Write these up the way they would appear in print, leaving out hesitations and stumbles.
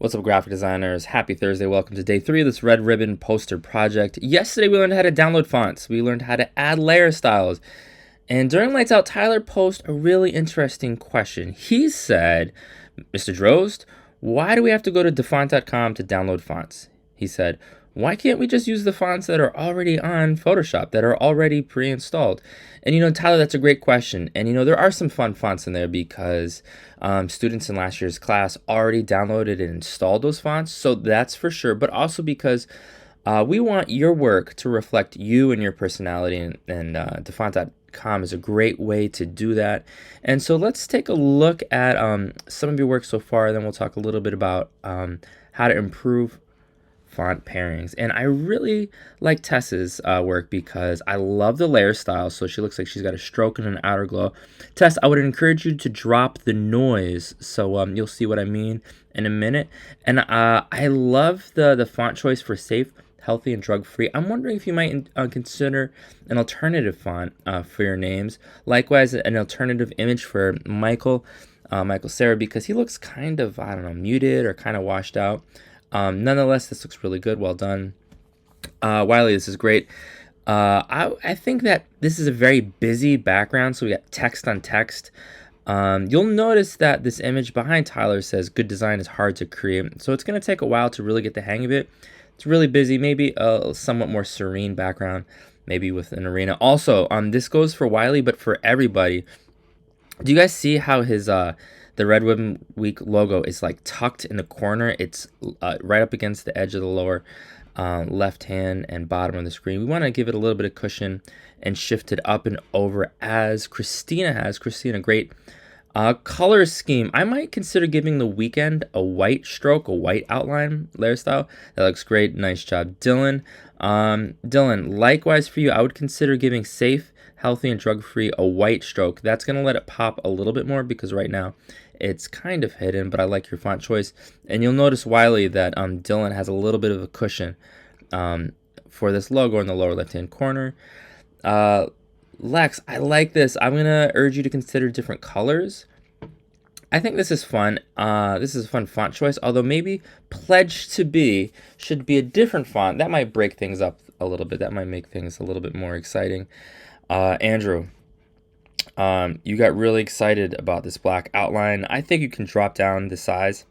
What's up, graphic designers? Happy Thursday. Welcome to day 3 of this red ribbon poster project. Yesterday, we learned how to download fonts. We learned how to add layer styles. And during Lights Out, Tyler posed a really interesting question. He said, Mr. Drozd, why do we have to go to Dafont.com to download fonts? He said, why can't we just use the fonts that are already on Photoshop, that are already pre-installed? And Tyler, that's a great question. And there are some fun fonts in there because students in last year's class already downloaded and installed those fonts. So that's for sure. But also because we want your work to reflect you and your personality, and Dafont.com is a great way to do that. And so let's take a look at some of your work so far, then we'll talk a little bit about how to improve font pairings. And I really like Tess's work because I love the layer style. So she looks like she's got a stroke and an outer glow. Tess, I would encourage you to drop the noise, so you'll see what I mean in a minute. And I love the font choice for safe, healthy, and drug-free. I'm wondering if you might consider an alternative font for your names. Likewise, an alternative image for Michael Sarah, because he looks kind of, I don't know, muted or kind of washed out. Nonetheless, this looks really good. Well done. Wiley, this is great. I think that this is a very busy background, so we got text on text. You'll notice that this image behind Tyler says good design is hard to create, so it's going to take a while to really get the hang of it. It's really busy, maybe a somewhat more serene background, maybe with an arena. Also, this goes for Wiley, but for everybody. Do you guys see how his the Red Ribbon Week logo is like tucked in the corner? It's right up against the edge of the lower left hand and bottom of the screen. We want to give it a little bit of cushion and shift it up and over as Christina has. Christina, great color scheme. I might consider giving the weekend a white stroke, a white outline layer style. That looks great. Nice job, Dylan. Dylan, likewise for you, I would consider giving safe, healthy, and drug-free a white stroke. That's going to let it pop a little bit more because right now it's kind of hidden, but I like your font choice. And you'll notice, Wiley, that Dylan has a little bit of a cushion for this logo in the lower left-hand corner. Lex, I like this. I'm going to urge you to consider different colors. I think this is fun. This is a fun font choice, although maybe Pledge to Be should be a different font. That might break things up a little bit. That might make things a little bit more exciting. Andrew, you got really excited about this black outline. I think you can drop down the size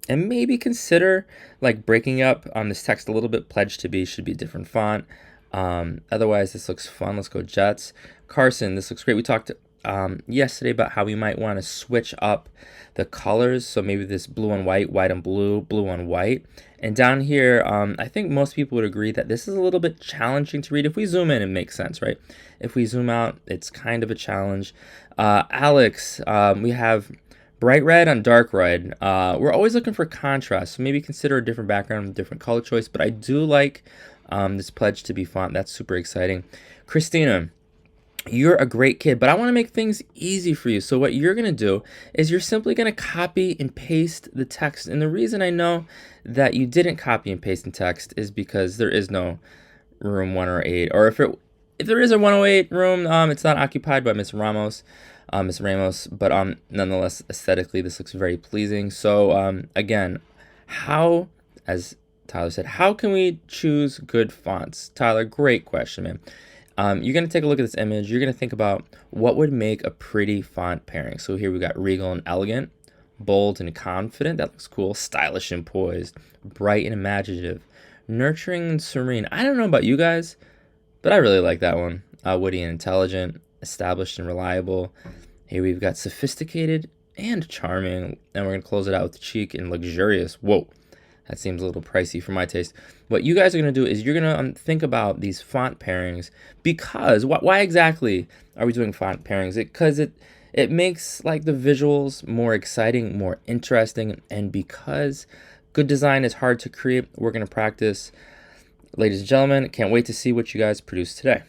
and maybe consider like breaking up on this text a little bit. Pledge to Be should be a different font. Otherwise, this looks fun. Let's go Jets. Carson, this looks great. We talked yesterday about how we might want to switch up the colors. So maybe this blue on white, white on blue, blue on white. And down here, I think most people would agree that this is a little bit challenging to read. If we zoom in, it makes sense, right? If we zoom out, it's kind of a challenge. Alex, we have bright red on dark red. We're always looking for contrast, so maybe consider a different background, different color choice. But I do like this Pledge to Be font. That's super exciting. Christina, you're a great kid, but I want to make things easy for you. So what you're going to do is you're simply going to copy and paste the text. And the reason I know that you didn't copy and paste the text is because there is no room 108. Or if there is a 108 room, it's not occupied by Miss Ramos. But nonetheless, aesthetically, this looks very pleasing. So again, as Tyler said, how can we choose good fonts? Tyler, great question, man. You're going to take a look at this image. You're going to think about what would make a pretty font pairing. So here we got regal and elegant, bold and confident. That looks cool. Stylish and poised, bright and imaginative, nurturing and serene. I don't know about you guys, but I really like that one. Witty and intelligent, established and reliable. Here we've got sophisticated and charming. And we're going to close it out with chic and luxurious. Whoa. That seems a little pricey for my taste. What you guys are going to do is you're going to think about these font pairings because why exactly are we doing font pairings? Because it makes like the visuals more exciting, more interesting, and because good design is hard to create, we're going to practice. Ladies and gentlemen, can't wait to see what you guys produce today.